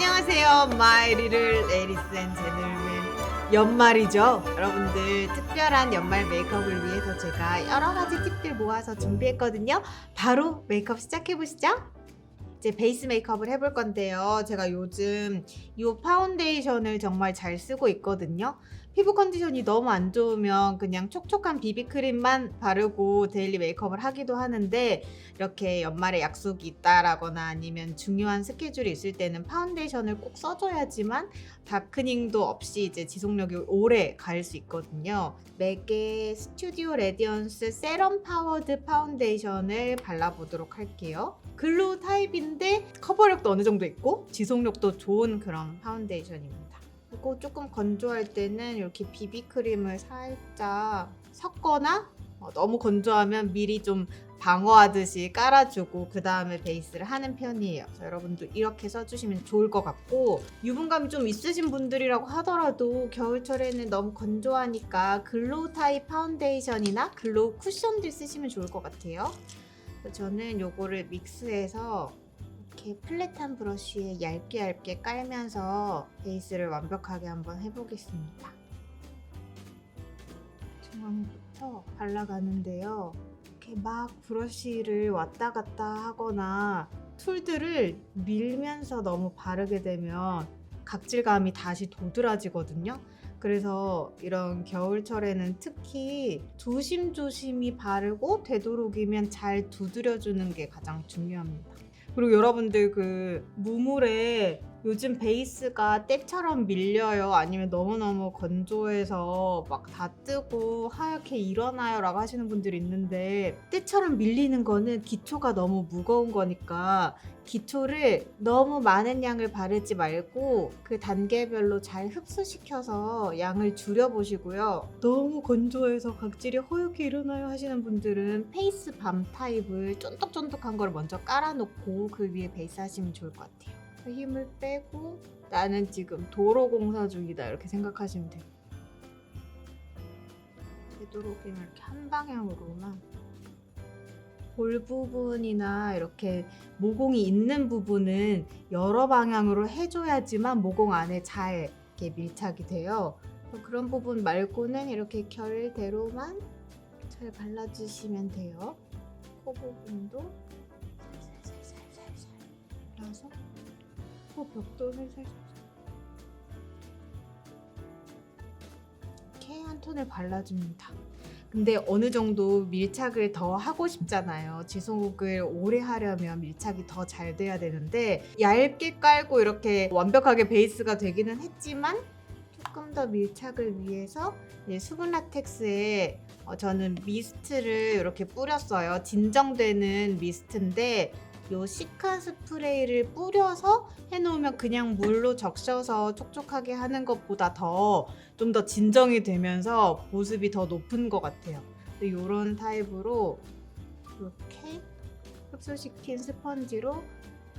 안녕하세요. 마이 리를 에리스 앤 제들맨. 연말이죠. 여러분들 특별한 연말 메이크업을 위해서 제가 여러 가지 팁들 모아서 준비했거든요. 바로 메이크업 시작해 보시죠. 이제 베이스 메이크업을 해볼 건데요. 제가 요즘 이 파운데이션을 정말 잘 쓰고 있거든요. 피부 컨디션이 너무 안 좋으면 그냥 촉촉한 비비크림만 바르고 데일리 메이크업을 하기도 하는데, 이렇게 연말에 약속이 있다라거나 아니면 중요한 스케줄이 있을 때는 파운데이션을 꼭 써줘야지만 다크닝도 없이 이제 지속력이 오래 갈 수 있거든요. 맥의 스튜디오 레디언스 세럼 파워드 파운데이션을 발라보도록 할게요. 글로우 타입인데 커버력도 어느 정도 있고 지속력도 좋은 그런 파운데이션입니다. 그리고 조금 건조할 때는 이렇게 비비크림을 살짝 섞거나 너무 건조하면 미리 좀 방어하듯이 깔아주고 그 다음에 베이스를 하는 편이에요. 그래서 여러분도 이렇게 써주시면 좋을 것 같고, 유분감이 좀 있으신 분들이라고 하더라도 겨울철에는 너무 건조하니까 글로우 타입 파운데이션이나 글로우 쿠션들 쓰시면 좋을 것 같아요. 저는 요거를 믹스해서 이렇게 플랫한 브러쉬에 얇게 깔면서 베이스를 완벽하게 한번 해보겠습니다. 중앙부터 발라가는데요. 이렇게 막 브러쉬를 왔다 갔다 하거나 툴들을 밀면서 너무 바르게 되면 각질감이 다시 도드라지거든요. 그래서 이런 겨울철에는 특히 조심조심히 바르고 되도록이면 잘 두드려주는 게 가장 중요합니다. 그리고 여러분들 그 무물에 요즘 베이스가 때처럼 밀려요? 아니면 너무너무 건조해서 막 다 뜨고 하얗게 일어나요? 라고 하시는 분들이 있는데, 때처럼 밀리는 거는 기초가 너무 무거운 거니까 기초를 너무 많은 양을 바르지 말고 그 단계별로 잘 흡수시켜서 양을 줄여보시고요. 너무 건조해서 각질이 허옇게 일어나요 하시는 분들은 페이스 밤 타입을 쫀득쫀득한 걸 먼저 깔아놓고 그 위에 베이스 하시면 좋을 것 같아요. 힘을 빼고 나는 지금 도로 공사 중이다 이렇게 생각하시면 돼요. 되도록이면 이렇게 한 방향으로만, 볼 부분이나 이렇게 모공이 있는 부분은 여러 방향으로 해줘야지만 모공 안에 잘 이렇게 밀착이 돼요. 그런 부분 말고는 이렇게 결대로만 잘 발라주시면 돼요. 코 부분도 살살살살살 발라서 코 벽도 살살살살 이렇게 한 톤을 발라줍니다. 근데 어느 정도 밀착을 더 하고 싶잖아요. 지속을 오래 하려면 밀착이 더 잘 돼야 되는데, 얇게 깔고 이렇게 완벽하게 베이스가 되기는 했지만 조금 더 밀착을 위해서 수분 라텍스에 저는 미스트를 이렇게 뿌렸어요. 진정되는 미스트인데 요 시카 스프레이를 뿌려서 해놓으면 그냥 물로 적셔서 촉촉하게 하는 것보다 좀 더 진정이 되면서 보습이 더 높은 것 같아요. 이런 타입으로 이렇게 흡수시킨 스펀지로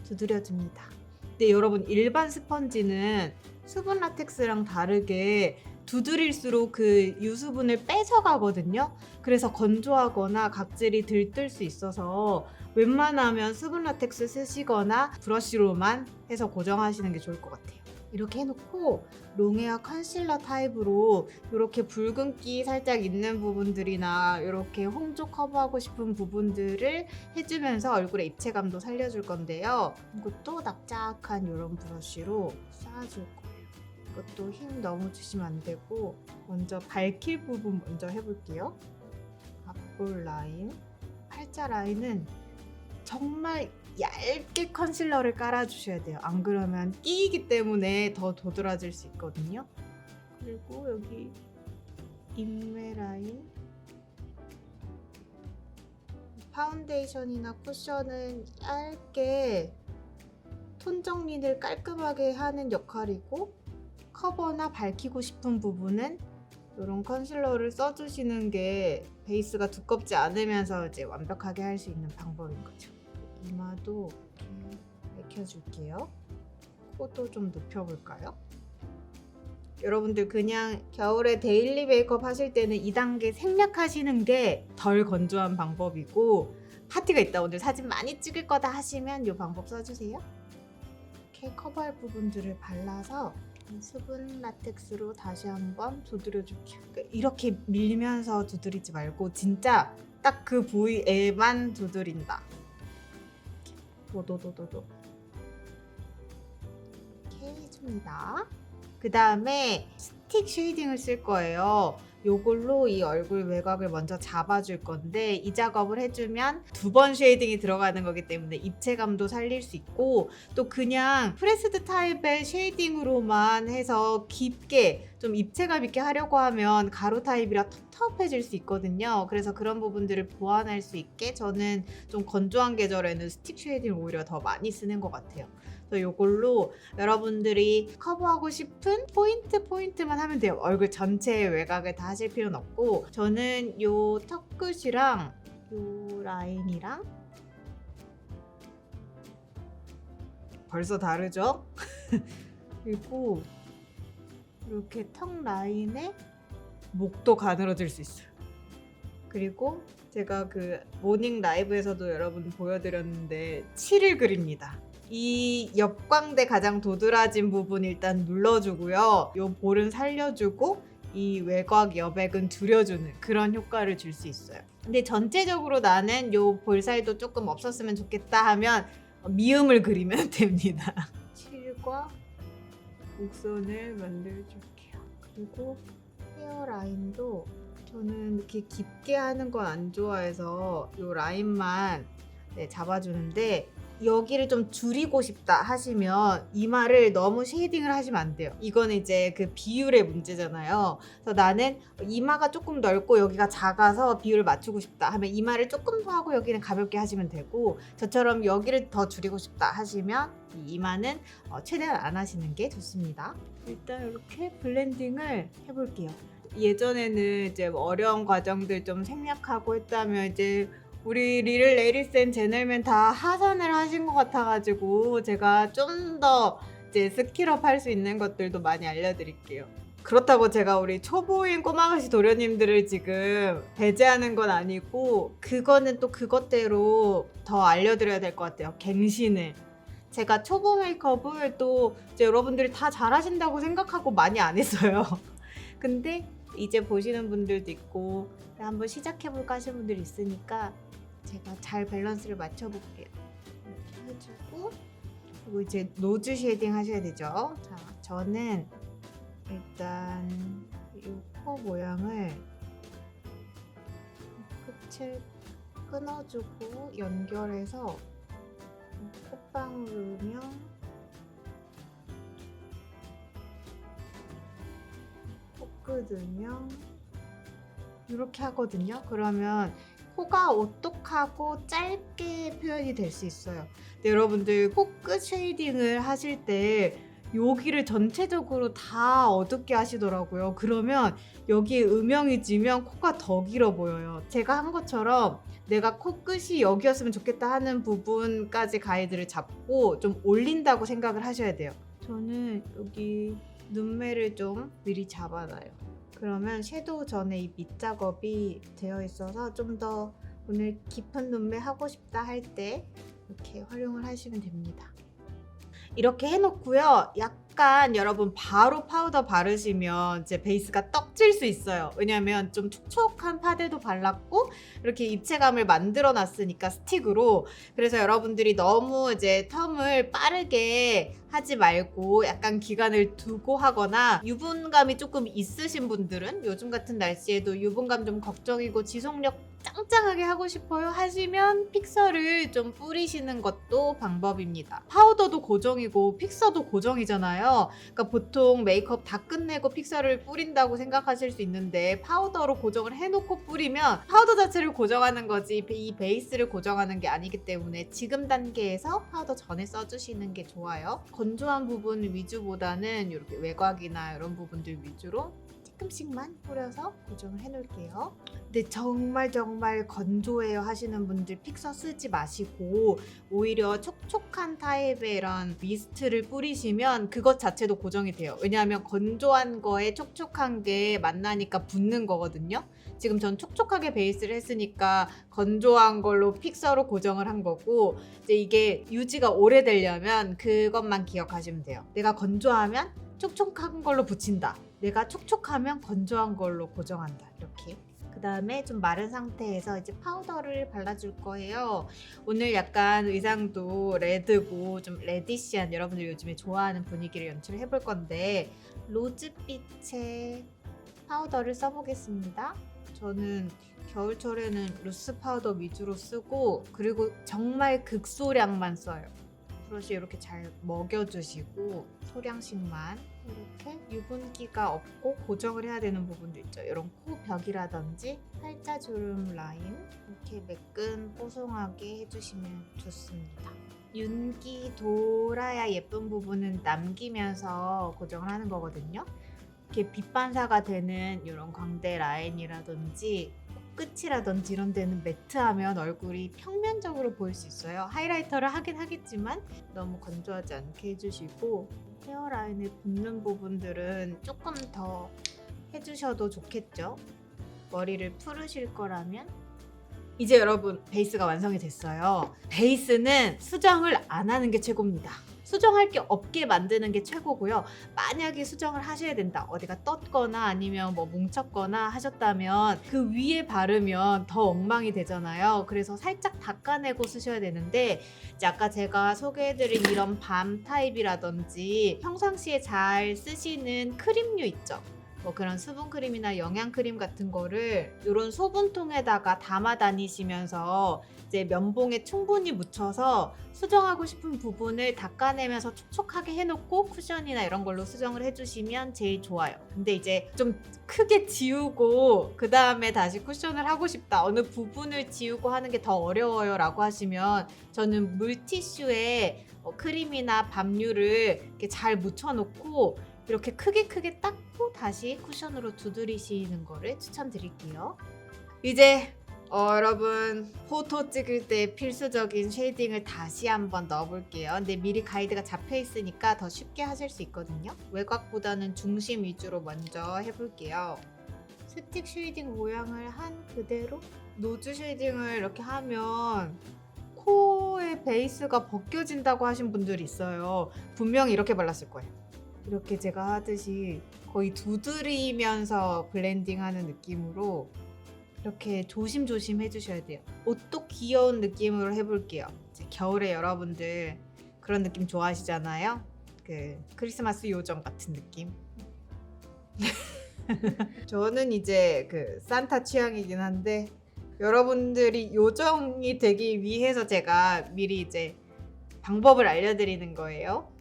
두드려줍니다. 근데 여러분, 일반 스펀지는 수분 라텍스랑 다르게 두드릴수록 그 유수분을 뺏어가거든요. 그래서 건조하거나 각질이 들뜰 수 있어서 웬만하면 수분 라텍스 쓰시거나 브러쉬로만 해서 고정하시는 게 좋을 것 같아요. 이렇게 해놓고 롱헤어 컨실러 타입으로 이렇게 붉은기 살짝 있는 부분들이나 이렇게 홍조 커버하고 싶은 부분들을 해주면서 얼굴에 입체감도 살려줄 건데요. 이것도 납작한 이런 브러쉬로 쌓아줄 거예요. 이것도 힘 너무 주시면 안 되고 먼저 밝힐 부분 먼저 해볼게요. 앞볼 라인, 팔자 라인은 정말 얇게 컨실러를 깔아주셔야 돼요. 안 그러면 끼이기 때문에 더 도드라질 수 있거든요. 그리고 여기 인매 라인, 파운데이션이나 쿠션은 얇게 톤 정리를 깔끔하게 하는 역할이고, 커버나 밝히고 싶은 부분은 이런 컨실러를 써주시는 게 베이스가 두껍지 않으면서 이제 완벽하게 할 수 있는 방법인 거죠. 이마도 이렇게 밝혀줄게요. 코도 좀 높여볼까요? 여러분들 그냥 겨울에 데일리 메이크업 하실 때는 2단계 생략하시는 게 덜 건조한 방법이고, 파티가 있다 오늘 사진 많이 찍을 거다 하시면 이 방법 써주세요. 이렇게 커버할 부분들을 발라서 이 수분 라텍스로 다시 한번 두드려줄게요. 그러니까 이렇게 밀면서 두드리지 말고 진짜 딱 그 부위에만 두드린다. 도도도도도 이렇게 해줍니다. 그 다음에 스틱 쉐이딩을 쓸 거예요. 요걸로 이 얼굴 외곽을 먼저 잡아줄 건데 이 작업을 해주면 2번 쉐이딩이 들어가는 거기 때문에 입체감도 살릴 수 있고 또 그냥 프레스드 타입의 쉐이딩으로만 해서 깊게 좀 입체감 있게 하려고 하면 가루 타입이라 텁텁해질 수 있거든요. 그래서 그런 부분들을 보완할 수 있게 저는 좀 건조한 계절에는 스틱 쉐이딩을 오히려 더 많이 쓰는 것 같아요. 그래서 이걸로 여러분들이 커버하고 싶은 포인트만 하면 돼요. 얼굴 전체의 외곽을 다 하실 필요는 없고 저는 요 턱끝이랑 요 라인이랑 벌써 다르죠? 그리고 이렇게 턱 라인에 목도 가늘어질 수 있어요. 그리고 제가 그 모닝 라이브에서도 여러분 보여드렸는데 칠을 그립니다. 이 옆광대 가장 도드라진 부분 일단 눌러주고요. 요 볼은 살려주고 이 외곽 여백은 줄여주는 그런 효과를 줄 수 있어요. 근데 전체적으로 나는 요 볼살도 조금 없었으면 좋겠다 하면 미음을 그리면 됩니다. 칠과 곡선을 만들어줄게요. 그리고 헤어라인도 저는 이렇게 깊게 하는 건 안 좋아해서 요 라인만 잡아주는데 여기를 좀 줄이고 싶다 하시면 이마를 너무 쉐이딩을 하시면 안 돼요. 이건 이제 그 비율의 문제잖아요. 그래서 나는 이마가 조금 넓고 여기가 작아서 비율을 맞추고 싶다 하면 이마를 조금 더 하고 여기는 가볍게 하시면 되고 저처럼 여기를 더 줄이고 싶다 하시면 이 이마는 최대한 안 하시는 게 좋습니다. 일단 이렇게 블렌딩을 해볼게요. 예전에는 이제 어려운 과정들 좀 생략하고 했다면 이제 우리 리를 레이리스 제넬맨 다 하산을 하신 것 같아가지고 제가 좀 더 이제 스킬업 할 수 있는 것들도 많이 알려드릴게요. 그렇다고 제가 우리 초보인 꼬마가시 도련님들을 지금 배제하는 건 아니고 그거는 또 그것대로 더 알려드려야 될 것 같아요. 갱신을. 제가 초보 메이크업을 또 이제 여러분들이 다 잘하신다고 생각하고 많이 안 했어요. 근데 이제 보시는 분들도 있고 한번 시작해볼까 하시는 분들이 있으니까 제가 잘 밸런스를 맞춰볼게요. 이렇게 해주고 그리고 이제 노즈 쉐이딩 하셔야 되죠. 자, 저는 일단 이 코 모양을 끝을 끊어주고 연결해서 콧방울이며 코끝으며 이렇게 하거든요. 그러면 코가 오똑하고 짧게 표현이 될 수 있어요. 근데 여러분들 코끝 쉐이딩을 하실 때 여기를 전체적으로 다 어둡게 하시더라고요. 그러면 여기에 음영이 지면 코가 더 길어 보여요. 제가 한 것처럼 내가 코끝이 여기였으면 좋겠다 하는 부분까지 가이드를 잡고 좀 올린다고 생각을 하셔야 돼요. 저는 여기 눈매를 좀 미리 잡아놔요. 그러면 섀도우 전에 이 밑작업이 되어 있어서 좀 더 오늘 깊은 눈매 하고 싶다 할 때 이렇게 활용을 하시면 됩니다. 이렇게 해놓고요. 약간 여러분 바로 파우더 바르시면 이제 베이스가 떡질 수 있어요. 왜냐면 좀 촉촉한 파데도 발랐고 이렇게 입체감을 만들어 놨으니까 스틱으로. 그래서 여러분들이 너무 이제 텀을 빠르게 하지 말고 약간 기간을 두고 하거나 유분감이 조금 있으신 분들은 요즘 같은 날씨에도 유분감 좀 걱정이고 지속력 짱짱하게 하고 싶어요 하시면 픽서를 좀 뿌리시는 것도 방법입니다. 파우더도 고정이고 픽서도 고정이잖아요. 그러니까 보통 메이크업 다 끝내고 픽서를 뿌린다고 생각하실 수 있는데 파우더로 고정을 해놓고 뿌리면 파우더 자체를 고정하는 거지 이 베이스를 고정하는 게 아니기 때문에 지금 단계에서 파우더 전에 써주시는 게 좋아요. 건조한 부분 위주보다는 이렇게 외곽이나 이런 부분들 위주로 조금씩만 뿌려서 고정을 해놓을게요. 근데 정말 건조해요 하시는 분들 픽서 쓰지 마시고 오히려 촉촉한 타입의 이런 미스트를 뿌리시면 그것 자체도 고정이 돼요. 왜냐하면 건조한 거에 촉촉한 게 만나니까 붙는 거거든요. 지금 전 촉촉하게 베이스를 했으니까 건조한 걸로 픽서로 고정을 한 거고, 이제 이게 유지가 오래되려면 그것만 기억하시면 돼요. 내가 건조하면 촉촉한 걸로 붙인다. 내가 촉촉하면 건조한 걸로 고정한다. 이렇게. 그 다음에 좀 마른 상태에서 이제 파우더를 발라줄 거예요. 오늘 약간 의상도 레드고 좀 레디시한, 여러분들 요즘에 좋아하는 분위기를 연출을 해볼 건데 로즈빛의 파우더를 써보겠습니다. 저는 겨울철에는 루스 파우더 위주로 쓰고, 그리고 정말 극소량만 써요. 브러쉬 이렇게 잘 먹여주시고 소량씩만, 이렇게 유분기가 없고 고정을 해야 되는 부분도 있죠. 이런 코벽이라든지 팔자주름 라인 이렇게 매끈 뽀송하게 해주시면 좋습니다. 윤기 돌아야 예쁜 부분은 남기면서 고정을 하는 거거든요. 이렇게 빛 반사가 되는 이런 광대 라인이라든지 끝이라든지 이런 데는 매트하면 얼굴이 평면적으로 보일 수 있어요. 하이라이터를 하긴 하겠지만 너무 건조하지 않게 해주시고, 헤어라인에 붙는 부분들은 조금 더 해주셔도 좋겠죠. 머리를 풀으실 거라면. 이제 여러분 베이스가 완성이 됐어요. 베이스는 수정을 안 하는 게 최고입니다. 수정할 게 없게 만드는 게 최고고요. 만약에 수정을 하셔야 된다, 어디가 떴거나 아니면 뭐 뭉쳤거나 하셨다면 그 위에 바르면 더 엉망이 되잖아요. 그래서 살짝 닦아내고 쓰셔야 되는데, 이제 아까 제가 소개해드린 이런 밤 타입이라든지 평상시에 잘 쓰시는 크림류 있죠. 뭐 그런 수분크림이나 영양크림 같은 거를 이런 소분통에다가 담아 다니시면서 이제 면봉에 충분히 묻혀서 수정하고 싶은 부분을 닦아내면서 촉촉하게 해놓고 쿠션이나 이런 걸로 수정을 해주시면 제일 좋아요. 근데 이제 좀 크게 지우고 그 다음에 다시 쿠션을 하고 싶다, 어느 부분을 지우고 하는 게 더 어려워요 라고 하시면, 저는 물티슈에 크림이나 밤류를 이렇게 잘 묻혀놓고 이렇게 크게 닦고 다시 쿠션으로 두드리시는 거를 추천드릴게요. 이제 여러분 포토 찍을 때 필수적인 쉐이딩을 다시 한번 넣어볼게요. 근데 미리 가이드가 잡혀 있으니까 더 쉽게 하실 수 있거든요. 외곽보다는 중심 위주로 먼저 해볼게요. 스틱 쉐이딩 모양을 한 그대로 노즈 쉐이딩을 이렇게 하면 코의 베이스가 벗겨진다고 하신 분들이 있어요. 분명히 이렇게 발랐을 거예요. 이렇게 제가 하듯이 거의 두드리면서 블렌딩하는 느낌으로 이렇게 조심조심 해주셔야 돼요. 옷도 귀여운 느낌으로 해볼게요. 이제 겨울에 여러분들 그런 느낌 좋아하시잖아요. 그 크리스마스 요정 같은 느낌. 저는 이제 그 산타 취향이긴 한데, 여러분들이 요정이 되기 위해서 제가 미리 이제 방법을 알려드리는 거예요.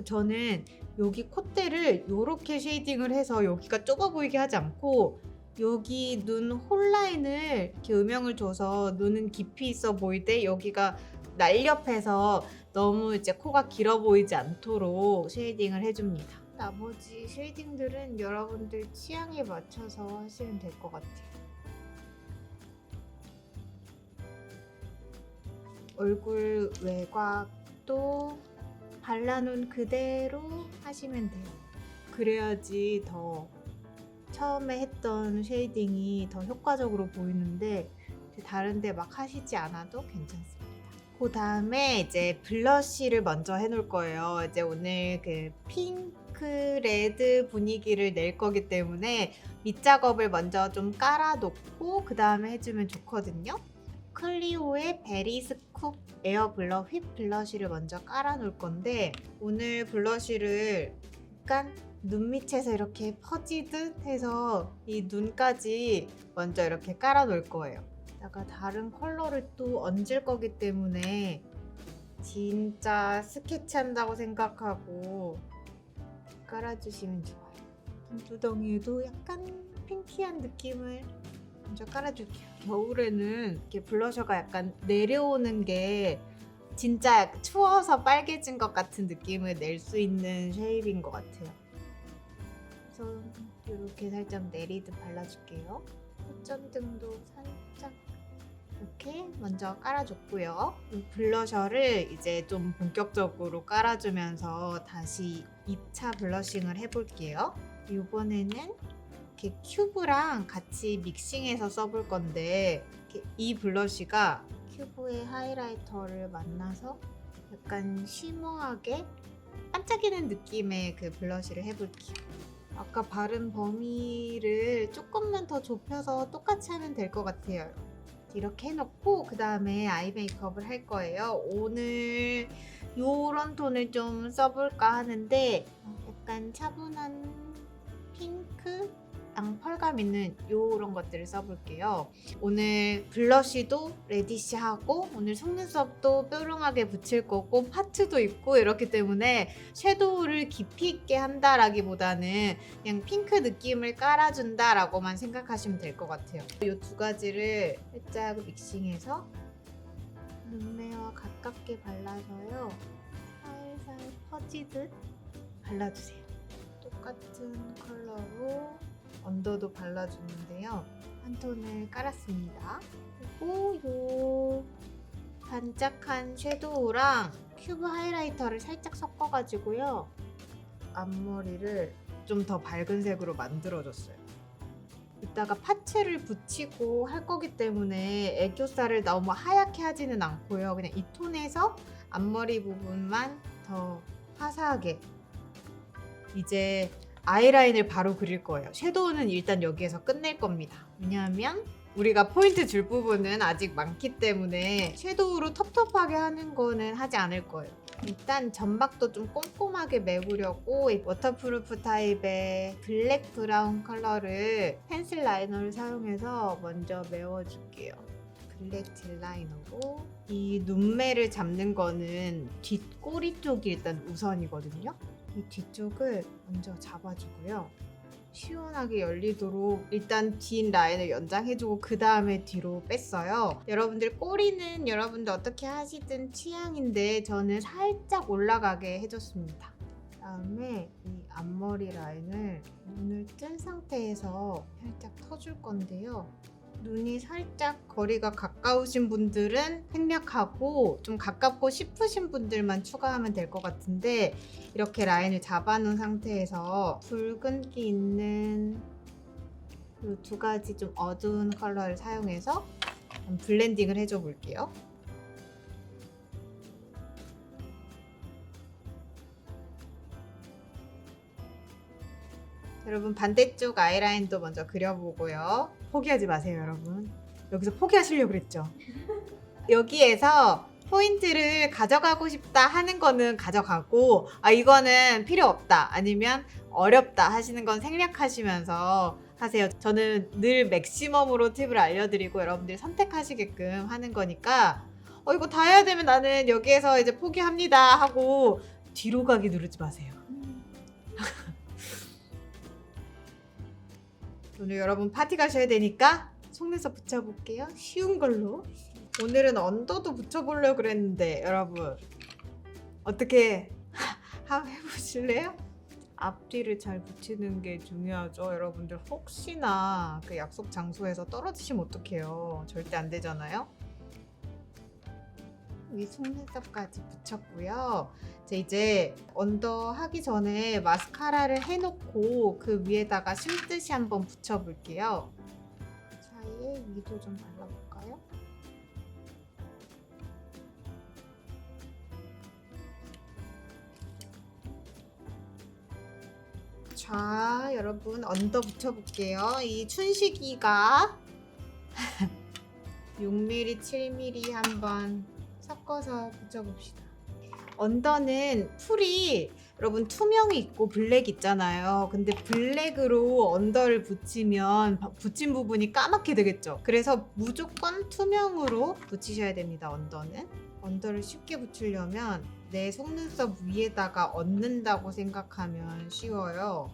저는 여기 콧대를 이렇게 쉐이딩을 해서 여기가 좁아 보이게 하지 않고, 여기 눈 홀라인을 이렇게 음영을 줘서 눈은 깊이 있어 보이되 여기가 날렵해서 너무 이제 코가 길어 보이지 않도록 쉐이딩을 해줍니다. 나머지 쉐이딩들은 여러분들 취향에 맞춰서 하시면 될 것 같아요. 얼굴 외곽도 발라놓은 그대로 하시면 돼요. 그래야지 더 처음에 했던 쉐이딩이 더 효과적으로 보이는데, 다른 데 막 하시지 않아도 괜찮습니다. 그 다음에 이제 블러쉬를 먼저 해놓을 거예요. 이제 오늘 그 핑크 레드 분위기를 낼 거기 때문에 밑작업을 먼저 좀 깔아놓고 그 다음에 해주면 좋거든요. 클리오의 베리 스쿱 에어 블러 휘ፕ 블러쉬를 먼저 깔아 놓을 건데, 오늘 블러쉬를 약간 눈 밑에서 이렇게 퍼지듯 해서 이 눈까지 먼저 이렇게 깔아 놓을 거예요. 다가 다른 컬러를 또 얹을 거기 때문에 진짜 스케치한다고 생각하고 깔아주시면 좋아요. 눈두덩이에도 약간 핑키한 느낌을 먼저 깔아줄게요. 겨울에는 이렇게 블러셔가 약간 내려오는 게 진짜 추워서 빨개진 것 같은 느낌을 낼 수 있는 쉐입인 것 같아요. 그래서 이렇게 살짝 내리듯 발라줄게요. 콧전등도 살짝 이렇게 먼저 깔아줬고요. 이 블러셔를 이제 좀 본격적으로 깔아주면서 다시 2차 블러싱을 해볼게요. 이번에는 이렇게 큐브랑 같이 믹싱해서 써볼 건데 이 블러쉬가 큐브의 하이라이터를 만나서 약간 쉬머하게 반짝이는 느낌의 그 블러쉬를 해볼게요. 아까 바른 범위를 조금만 더 좁혀서 똑같이 하면 될 것 같아요. 이렇게 해놓고 그 다음에 아이 메이크업을 할 거예요. 오늘 요런 톤을 좀 써볼까 하는데 약간 차분한 핑크? 펄감 있는 요런 것들을 써볼게요. 오늘 블러쉬도 레디시하고 오늘 속눈썹도 뾰롱하게 붙일 거고 파츠도 있고 이렇기 때문에 섀도우를 깊이 있게 한다라기보다는 그냥 핑크 느낌을 깔아준다라고만 생각하시면 될 것 같아요. 이 두 가지를 살짝 믹싱해서 눈매와 가깝게 발라서요. 살살 퍼지듯 발라주세요. 똑같은 컬러로 언더도 발라주는데요. 한 톤을 깔았습니다. 그리고 요 반짝한 섀도우랑 큐브 하이라이터를 살짝 섞어가지고요. 앞머리를 좀 더 밝은 색으로 만들어줬어요. 이따가 파츠를 붙이고 할 거기 때문에 애교살을 너무 하얗게 하지는 않고요. 그냥 이 톤에서 앞머리 부분만 더 화사하게 이제 아이라인을 바로 그릴 거예요. 섀도우는 일단 여기에서 끝낼 겁니다. 왜냐하면 우리가 포인트 줄 부분은 아직 많기 때문에 섀도우로 텁텁하게 하는 거는 하지 않을 거예요. 일단 점막도 좀 꼼꼼하게 메우려고 이 워터프루프 타입의 블랙 브라운 컬러를 펜슬 라이너를 사용해서 먼저 메워줄게요. 블랙 젤 라이너고 이 눈매를 잡는 거는 뒷꼬리 쪽이 일단 우선이거든요. 이 뒤쪽을 먼저 잡아주고요. 시원하게 열리도록 일단 뒷 라인을 연장해주고 그 다음에 뒤로 뺐어요. 여러분들 꼬리는 여러분들 어떻게 하시든 취향인데 저는 살짝 올라가게 해줬습니다. 그 다음에 이 앞머리 라인을 눈을 뜬 상태에서 살짝 터줄 건데요. 눈이 살짝 거리가 가까우신 분들은 생략하고 좀 가깝고 싶으신 분들만 추가하면 될 것 같은데 이렇게 라인을 잡아놓은 상태에서 붉은기 있는 이 두 가지 좀 어두운 컬러를 사용해서 블렌딩을 해줘 볼게요. 여러분 반대쪽 아이라인도 먼저 그려보고요. 포기하지 마세요, 여러분. 여기서 포기하시려고 그랬죠? 여기에서 포인트를 가져가고 싶다 하는 거는 가져가고 이거는 필요 없다 아니면 어렵다 하시는 건 생략하시면서 하세요. 저는 늘 맥시멈으로 팁을 알려드리고 여러분들이 선택하시게끔 하는 거니까 이거 다 해야 되면 나는 여기에서 이제 포기합니다 하고 뒤로 가기 누르지 마세요. 오늘 여러분 파티 가셔야 되니까 속눈썹 붙여볼게요. 쉬운 걸로. 오늘은 언더도 붙여보려고 그랬는데 여러분 어떻게 한번 해보실래요? 앞뒤를 잘 붙이는 게 중요하죠. 여러분들 혹시나 그 약속 장소에서 떨어지시면 어떡해요. 절대 안 되잖아요. 위 속눈썹까지 붙였고요. 이제 언더 하기 전에 마스카라를 해놓고 그 위에다가 심듯이 한번 붙여볼게요. 사이에 위도 좀 발라볼까요? 자, 여러분 언더 붙여볼게요. 이 춘식이가 6mm, 7mm 한번 섞어서 붙여봅시다. 언더는 풀이 여러분 투명이 있고 블랙 있잖아요. 근데 블랙으로 언더를 붙이면 붙인 부분이 까맣게 되겠죠. 그래서 무조건 투명으로 붙이셔야 됩니다. 언더를 쉽게 붙이려면 내 속눈썹 위에다가 얹는다고 생각하면 쉬워요.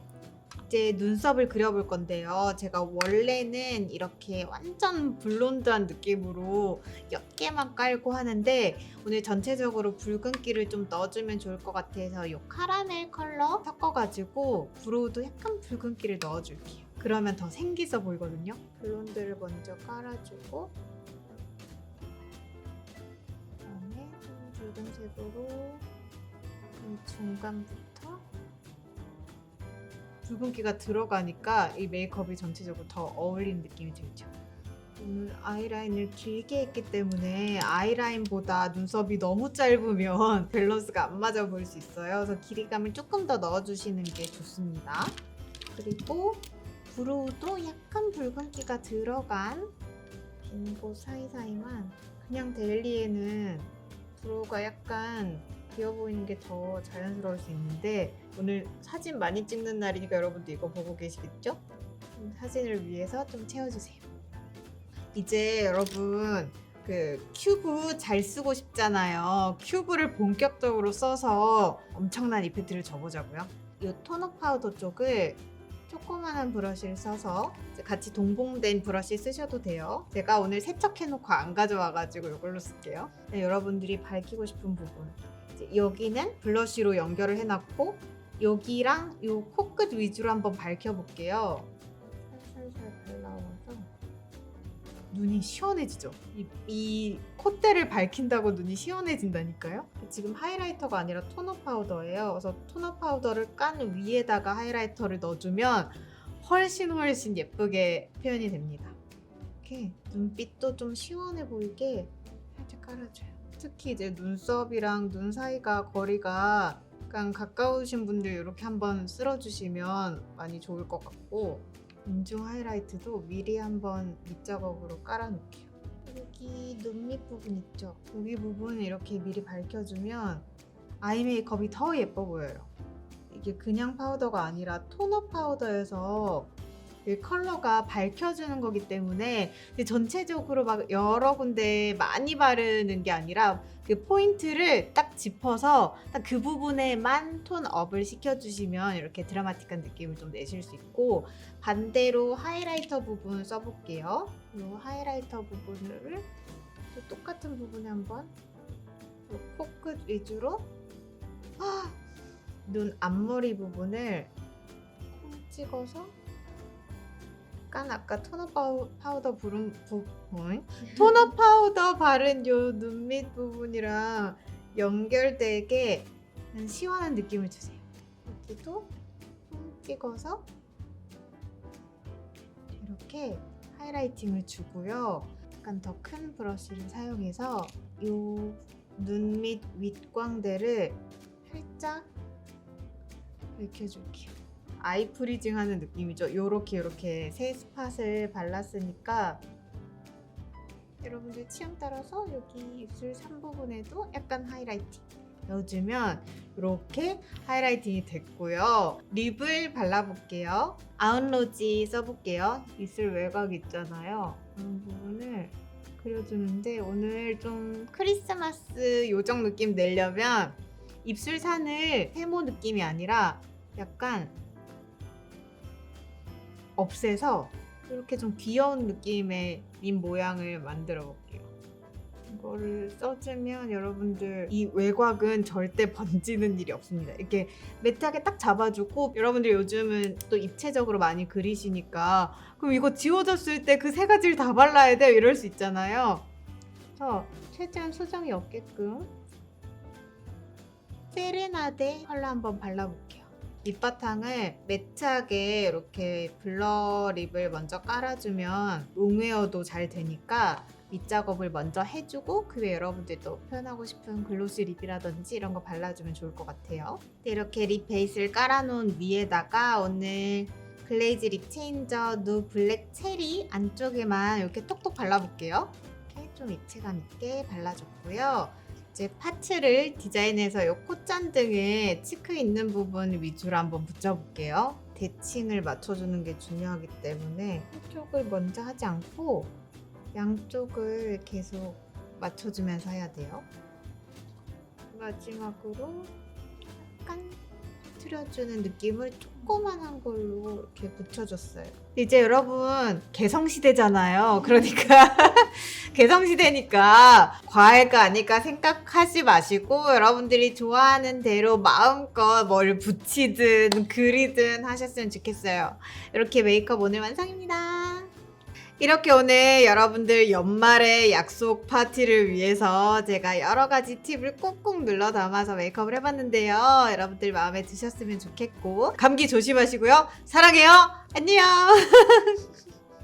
이제 눈썹을 그려볼 건데요. 제가 원래는 이렇게 완전 블론드한 느낌으로 옅게만 깔고 하는데 오늘 전체적으로 붉은기를 좀 넣어주면 좋을 것 같아서 이 카라멜 컬러 섞어가지고 브로우도 약간 붉은기를 넣어줄게요. 그러면 더 생기서 보이거든요. 블론드를 먼저 깔아주고 그다음에 좀 붉은색으로 이 중간부터 붉은기가 들어가니까 이 메이크업이 전체적으로 더 어울리는 느낌이 들죠. 오늘 아이라인을 길게 했기 때문에 아이라인보다 눈썹이 너무 짧으면 밸런스가 안 맞아 보일 수 있어요. 그래서 길이감을 조금 더 넣어주시는 게 좋습니다. 그리고 브로우도 약간 붉은기가 들어간 빈 곳 사이사이만, 그냥 데일리에는 브로우가 약간 비어 보이는 게 더 자연스러울 수 있는데 오늘 사진 많이 찍는 날이니까 여러분도 이거 보고 계시겠죠? 사진을 위해서 좀 채워주세요. 이제 여러분 그 큐브 잘 쓰고 싶잖아요. 큐브를 본격적으로 써서 엄청난 이펙트를 줘보자고요. 이 토너 파우더 쪽을 조그만한 브러쉬를 써서 같이 동봉된 브러쉬 쓰셔도 돼요. 제가 오늘 세척해놓고 안 가져와가지고 이걸로 쓸게요. 네, 여러분들이 밝히고 싶은 부분, 이제 여기는 블러쉬로 연결을 해놨고 여기랑 이 코끝 위주로 한번 밝혀볼게요. 살살살 발라와서 눈이 시원해지죠? 이 콧대를 밝힌다고 눈이 시원해진다니까요? 지금 하이라이터가 아니라 토너 파우더예요. 그래서 토너 파우더를 깐 위에다가 하이라이터를 넣어주면 훨씬 예쁘게 표현이 됩니다. 이렇게 눈빛도 좀 시원해 보이게 살짝 깔아줘요. 특히 이제 눈썹이랑 눈 사이가 거리가 약간 가까우신 분들 이렇게 한번 쓸어주시면 많이 좋을 것 같고, 인중 하이라이트도 미리 한번 밑작업으로 깔아놓을게요. 여기 눈 밑 부분 있죠? 여기 부분 이렇게 미리 밝혀주면 아이 메이크업이 더 예뻐 보여요. 이게 그냥 파우더가 아니라 토너 파우더여서 이 컬러가 밝혀주는 거기 때문에 전체적으로 막 여러 군데 많이 바르는 게 아니라 그 포인트를 딱 짚어서 딱 그 부분에만 톤업을 시켜주시면 이렇게 드라마틱한 느낌을 좀 내실 수 있고, 반대로 하이라이터 부분 써볼게요. 이 하이라이터 부분을 또 똑같은 부분에 한번 코끝 위주로 눈 앞머리 부분을 콩 찍어서 약간 아까 토너 파우더 토너 파우더 바른 요 눈 밑 부분이랑 연결되게 시원한 느낌을 주세요. 여기도 콩 찍어서 이렇게 하이라이팅을 주고요. 약간 더 큰 브러쉬를 사용해서 요 눈 밑 윗광대를 살짝 밝혀줄게요. 아이 프리징 하는 느낌이죠. 요렇게 세 스팟을 발랐으니까 여러분들 취향 따라서 여기 입술 3부분에도 약간 하이라이팅 넣어주면 이렇게 하이라이팅이 됐고요. 립을 발라볼게요. 아웃로지 써볼게요. 입술 외곽 있잖아요. 그런 부분을 그려주는데 오늘 좀 크리스마스 요정 느낌 내려면 입술 산을 세모 느낌이 아니라 약간 없애서 이렇게 좀 귀여운 느낌의 립 모양을 만들어 볼게요. 이거를 써주면 여러분들 이 외곽은 절대 번지는 일이 없습니다. 이렇게 매트하게 딱 잡아주고, 여러분들 요즘은 또 입체적으로 많이 그리시니까 그럼 이거 지워졌을 때 그 세 가지를 다 발라야 돼 이럴 수 있잖아요. 그래서 최대한 수정이 없게끔 세레나데 컬러 한번 발라볼게요. 밑바탕을 매트하게 이렇게 블러 립을 먼저 깔아주면 롱웨어도 잘 되니까 밑작업을 먼저 해주고 그 외에 여러분들도 표현하고 싶은 글로시 립이라든지 이런 거 발라주면 좋을 것 같아요. 이렇게 립 베이스를 깔아놓은 위에다가 오늘 글레이즈 립 체인저 누 블랙 체리 안쪽에만 이렇게 톡톡 발라볼게요. 이렇게 좀 입체감 있게 발라줬고요. 이제 파츠를 디자인해서 이 콧잔등에 치크 있는 부분 위주로 한번 붙여볼게요. 대칭을 맞춰주는 게 중요하기 때문에 한쪽을 먼저 하지 않고 양쪽을 계속 맞춰주면서 해야 돼요. 마지막으로 약간 퍼뜨려주는 느낌을 조그만한 걸로 이렇게 붙여줬어요. 이제 여러분 개성시대잖아요. 그러니까 개성시대니까 과할까 아닐까 생각하지 마시고 여러분들이 좋아하는 대로 마음껏 뭘 붙이든 그리든 하셨으면 좋겠어요. 이렇게 메이크업 오늘 완성입니다. 이렇게 오늘 여러분들 연말의 약속 파티를 위해서 제가 여러 가지 팁을 꾹꾹 눌러 담아서 메이크업을 해봤는데요. 여러분들 마음에 드셨으면 좋겠고 감기 조심하시고요. 사랑해요. 안녕.